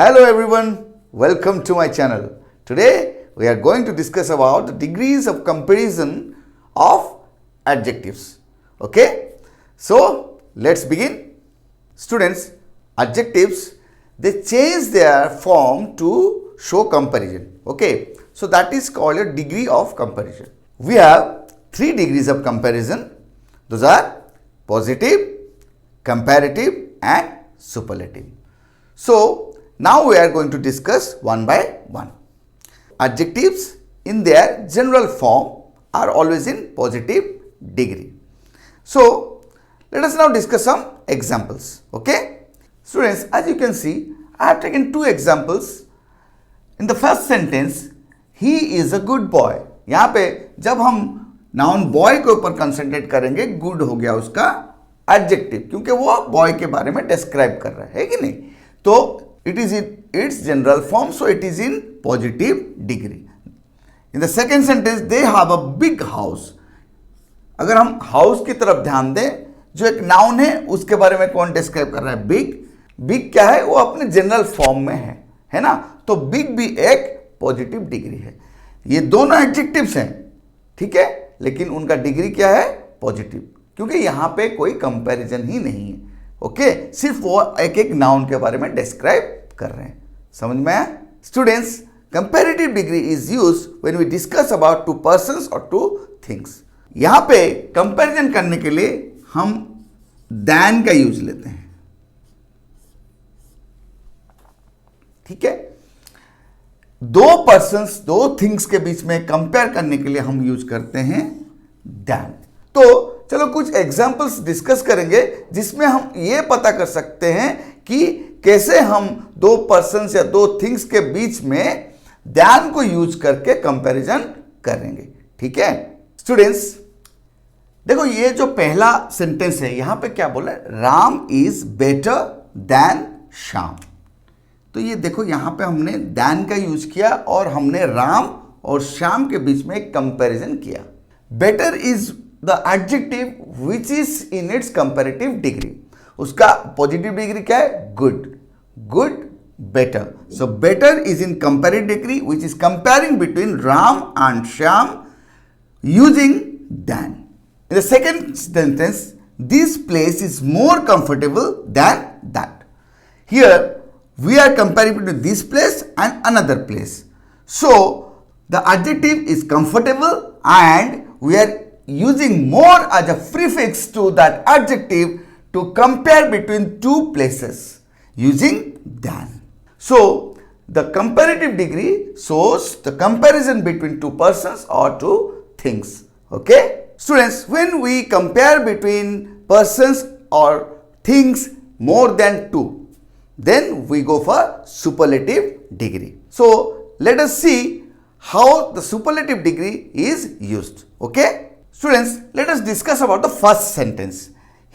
Hello everyone, welcome to my channel. Today we are going to discuss about the degrees of comparison of adjectives. Okay, so let's begin. Students, adjectives, they change their form to show comparison. Okay, so that is called a degree of comparison. We have 3 degrees of comparison. Those are positive, comparative and superlative. So now we are going to discuss one by one. Adjectives in their general form are always in positive degree. So let us now discuss some examples. Okay, students, as you can see, I have taken 2 examples. In the first sentence, he is a good boy. यहाँ पे जब हम noun boy के ऊपर concentrate करेंगे, good हो गया उसका एडजेक्टिव, क्योंकि वो बॉय के बारे में डिस्क्राइब कर रहा है कि नहीं. तो it is in its general form, so it is in positive degree. In the second sentence, they have a big house. अगर हम हाउस की तरफ ध्यान दें, जो एक नाउन है उसके बारे में कौन डिस्क्राइब कर रहा है? बिग. बिग क्या है? वो अपने जनरल फॉर्म में है ना. तो बिग भी एक पॉजिटिव डिग्री है. ये दोनों एडजेक्टिव्स हैं, ठीक है, लेकिन उनका डिग्री क्या है? पॉजिटिव, क्योंकि यहां पे कोई कंपैरिजन ही नहीं है. ओके, सिर्फ वो एक एक नाउन के बारे में डिस्क्राइब कर रहे हैं. समझ में आया? Students, comparative degree is used when we discuss about 2 persons और 2 थिंग्स. यहां पे कंपैरिजन करने के लिए हम दैन का यूज लेते हैं. ठीक है, 2 पर्संस 2 थिंग्स के बीच में कंपेयर करने के लिए हम यूज करते हैं दैन. तो चलो कुछ एग्जांपल्स डिस्कस करेंगे जिसमें हम ये पता कर सकते हैं कि कैसे हम 2 पर्संस या 2 थिंग्स के बीच में दैन को यूज करके कंपैरिजन करेंगे. ठीक है स्टूडेंट्स, देखो ये जो पहला सेंटेंस है, यहां पे क्या बोला है? Ram is better than Shyam. तो ये देखो, यहां पे हमने दैन का यूज किया और हमने राम और श्याम के बीच में एक कंपैरिजन किया. Better is the adjective which is in its comparative degree. उसका पॉजिटिव डिग्री क्या है? Good. Good, better. So better is in comparative degree which is comparing between Ram and Shyam using than. In the second sentence, this place is more comfortable than that. Here, we are comparing between this place and another place. So, the adjective is comfortable and we are using more as a prefix to that adjective to compare between 2 places using than. So, the comparative degree shows the comparison between 2 persons or 2 things. Okay? Students, when we compare between persons or things more than 2, then we go for superlative degree. So, let us see how the superlative degree is used. Okay? Students, let us discuss about the first sentence.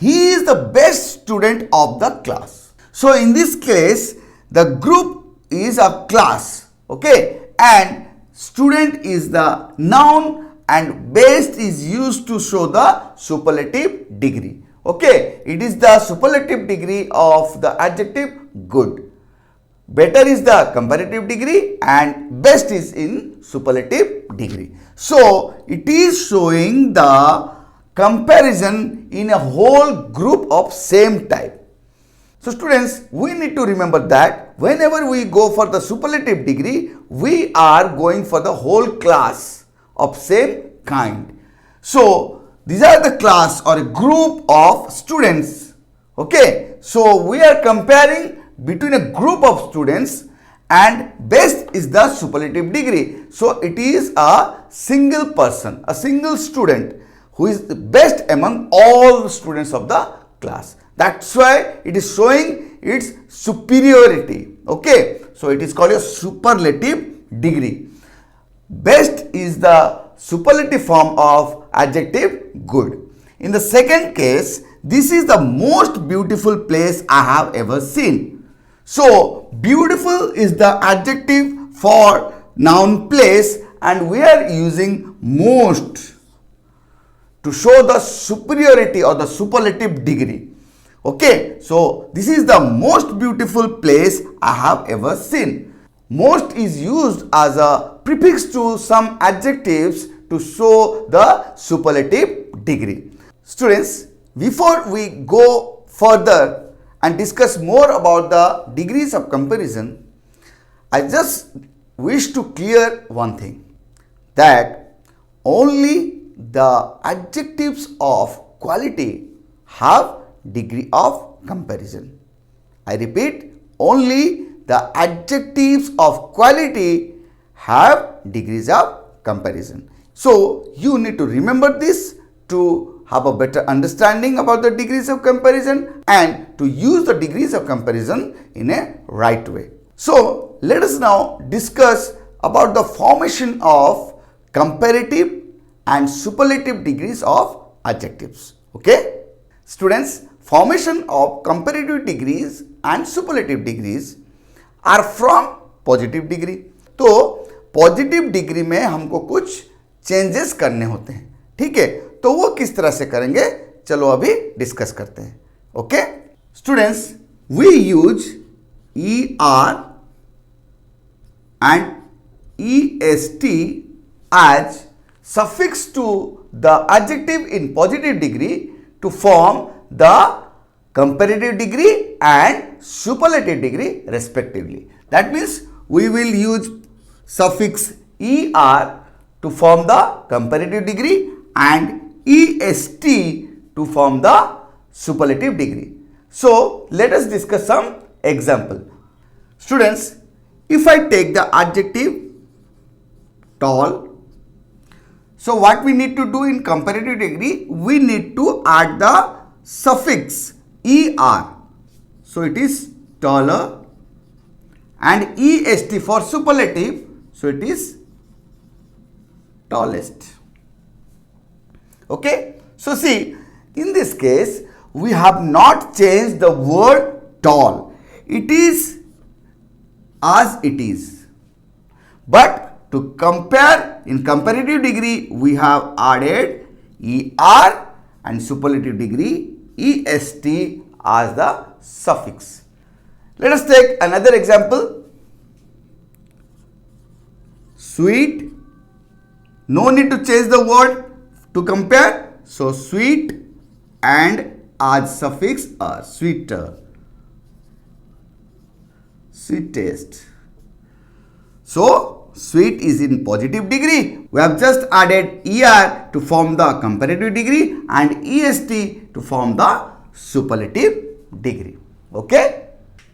He is the best student of the class. So, in this case, the group is a class. Okay? And student is the noun and best is used to show the superlative degree. Okay, it is the superlative degree of the adjective good. Better is the comparative degree and best is in superlative degree. So it is showing the comparison in a whole group of same type. So students, we need to remember that whenever we go for the superlative degree, we are going for the whole class of same kind. So these are the class or a group of students. Okay, so we are comparing between a group of students and best is the superlative degree. So it is a single person, a single student who is the best among all the students of the class. That's why it is showing its superiority. Okay, so it is called a superlative degree. Best is the superlative form of adjective good. In the second case, this is the most beautiful place I have ever seen. So, beautiful is the adjective for noun place and we are using most to show the superiority or the superlative degree. Okay, so this is the most beautiful place I have ever seen. Most is used as a prefix to some adjectives to show the superlative degree. Students, before we go further and discuss more about the degrees of comparison, I just wish to clear one thing, that only the adjectives of quality have degree of comparison. I repeat, only the adjectives of quality have degrees of comparison. So you need to remember this to have a better understanding about the degrees of comparison and to use the degrees of comparison in a right way. So let us now discuss about the formation of comparative and superlative degrees of adjectives. Okay? Students, formation of comparative degrees and superlative degrees are from positive degree. तो positive degree में हमको कुछ changes करने होते हैं. ठीक है, तो वो किस तरह से करेंगे, चलो अभी डिस्कस करते हैं. Okay students, we use ER and EST as suffix to the adjective in positive degree to form the comparative degree and superlative degree respectively. That means we will use suffix ER to form the comparative degree and EST to form the superlative degree. So let us discuss some example. Students, if I take the adjective tall, so what we need to do in comparative degree, we need to add the suffix ER. So it is taller, and EST for superlative, so it is tallest. Okay, so see, in this case we have not changed the word tall. It is as it is, but to compare in comparative degree we have added ER and superlative degree EST as the suffix. Let us take another example. Sweet, no need to change the word to compare, so sweet and as suffix are sweeter, sweetest. So sweet is in positive degree. We have just added ER to form the comparative degree and EST to form the superlative degree. Okay?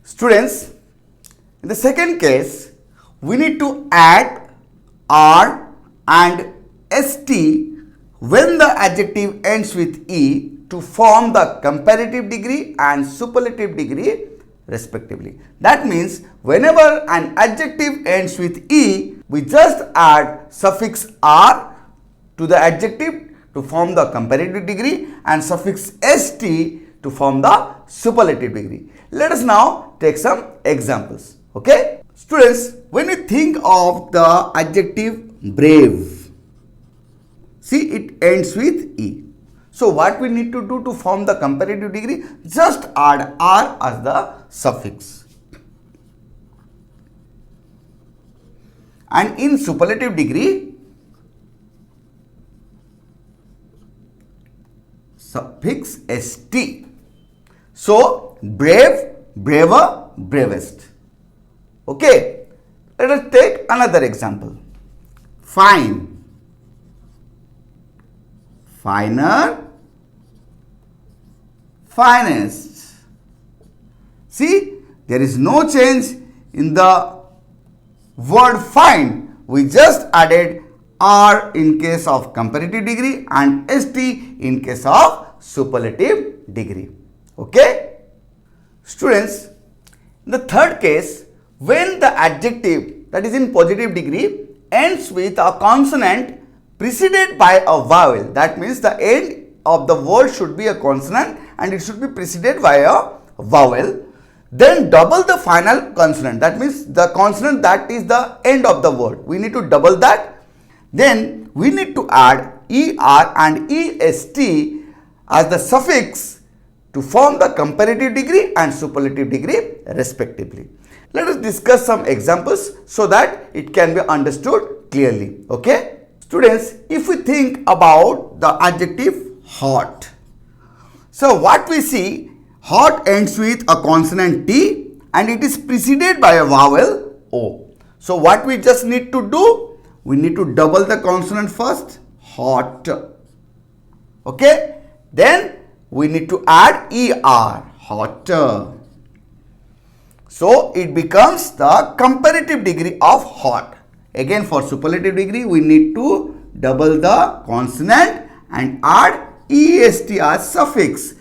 Students, in the second case, we need to add R and ST when the adjective ends with E to form the comparative degree and superlative degree respectively. That means whenever an adjective ends with E, we just add suffix R to the adjective to form the comparative degree and suffix ST to form the superlative degree. Let us now take some examples. Okay? Students, when we think of the adjective brave, see it ends with E. So what we need to do to form the comparative degree? Just add R as the suffix. And in superlative degree, suffix ST. So brave, braver, bravest. Okay, let us take another example. Fine, finer, finest. See, there is no change in the word fine. We just added R in case of comparative degree and ST in case of superlative degree. Okay? Students, in the third case, when the adjective that is in positive degree ends with a consonant preceded by a vowel, that means the end of the word should be a consonant and it should be preceded by a vowel, then double the final consonant. That means the consonant that is the end of the word, we need to double that. Then we need to add ER and EST as the suffix to form the comparative degree and superlative degree respectively. Let us discuss some examples so that it can be understood clearly. Okay? Students, if we think about the adjective hot. So what we see, hot ends with a consonant T and it is preceded by a vowel O. So what we just need to do, we need to double the consonant first, hot. Okay? Then we need to add ER, hotter. So it becomes the comparative degree of hot. Again, for superlative degree, we need to double the consonant and add est as suffix,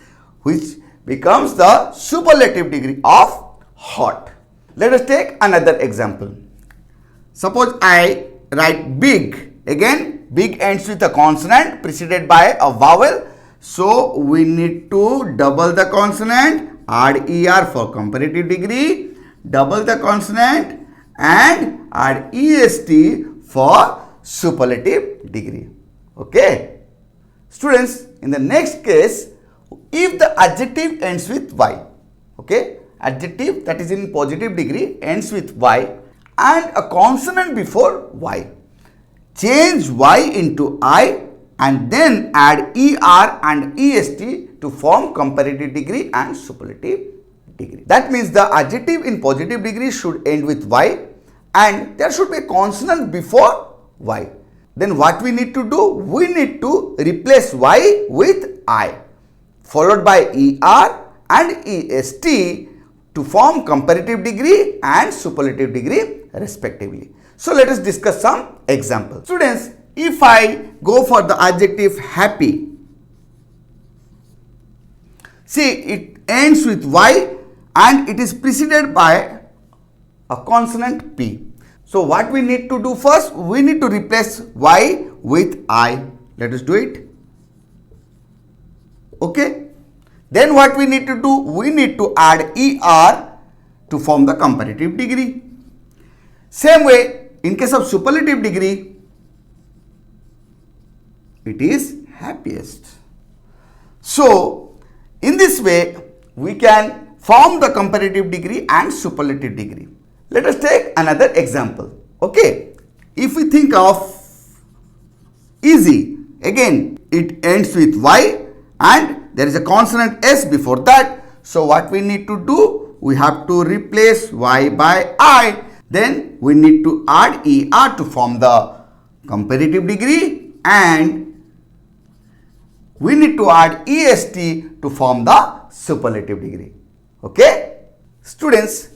which becomes the superlative degree of hot. Let us take another example. Suppose I write big. Again, big ends with a consonant preceded by a vowel. So we need to double the consonant, add ER for comparative degree, double the consonant and add EST for superlative degree. Okay? Students, in the next case, if the adjective ends with Y, okay, adjective that is in positive degree ends with Y and a consonant before Y, change Y into I and then add ER and EST to form comparative degree and superlative degree. That means the adjective in positive degree should end with Y and there should be a consonant before Y. Then what we need to do? We need to replace Y with I followed by ER and EST to form comparative degree and superlative degree respectively. So let us discuss some examples. Students, if I go for the adjective happy, see it ends with Y and it is preceded by a consonant P. So what we need to do first? We need to replace Y with I. Let us do it. Okay. Then what we need to do? We need to add ER to form the comparative degree. Same way, in case of superlative degree, it is happiest. So, in this way, we can form the comparative degree and superlative degree. Let us take another example. Okay, if we think of easy, again, it ends with Y and there is a consonant S before that. So, what we need to do? We have to replace Y by I. Then we need to add ER to form the comparative degree and we need to add EST to form the superlative degree. Okay? Students,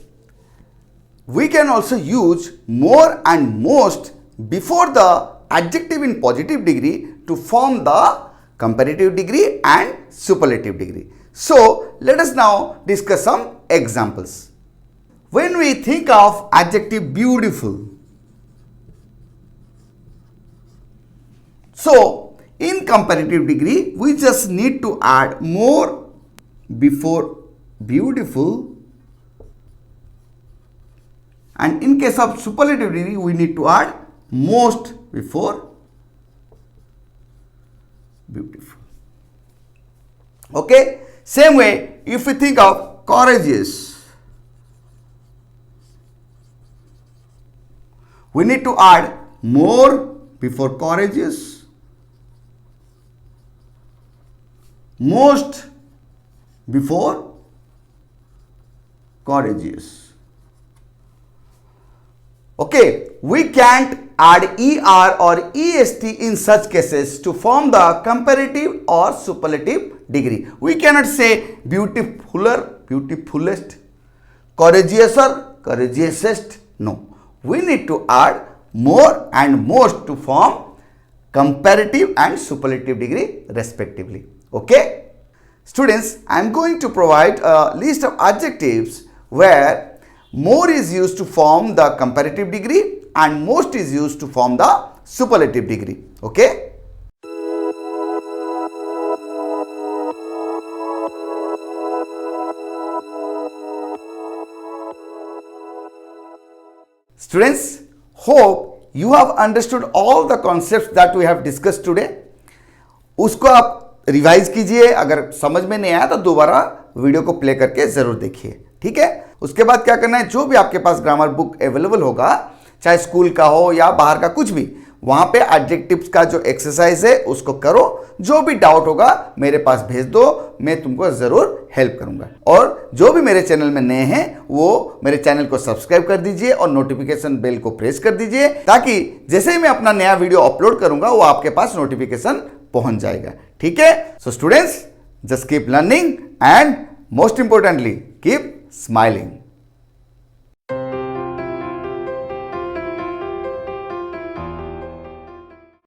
we can also use more and most before the adjective in positive degree to form the comparative degree and superlative degree. So, let us now discuss some examples. When we think of adjective beautiful, so in comparative degree, we just need to add more before beautiful, and in case of superlative degree, we need to add most before beautiful. Okay, same way, if we think of courageous, we need to add more before courageous, most before courageous. Okay, we can't add ER or EST in such cases to form the comparative or superlative degree. We cannot say beautifuler, beautifulest, courageouser, courageousest. No. We need to add more and most to form comparative and superlative degree respectively. Okay? Students, I am going to provide a list of adjectives where more is used to form the comparative degree and most is used to form the superlative degree. Okay? Students, hope you have understood all the concepts that we have discussed today. उसको आप revise कीजिए, अगर समझ में नहीं आया तो दोबारा वीडियो को प्ले करके जरूर देखिए, ठीक है। उसके बाद क्या करना है, जो भी आपके पास ग्रामर बुक अवेलेबल होगा, चाहे स्कूल का हो या बाहर का कुछ भी, वहां पे एडजेक्टिव्स का जो एक्सरसाइज है उसको करो। जो भी डाउट होगा मेरे पास भेज दो, मैं तुमको जरूर हेल्प करूंगा। और जो भी मेरे चैनल में नए हैं वो मेरे चैनल को सब्सक्राइब कर दीजिए और नोटिफिकेशन बेल को प्रेस कर दीजिए, ताकि जैसे ही मैं अपना नया वीडियो अपलोड करूंगा वो आपके पास नोटिफिकेशन पहुंच जाएगा, ठीक है। So students, just keep learning and most importantly keep smiling.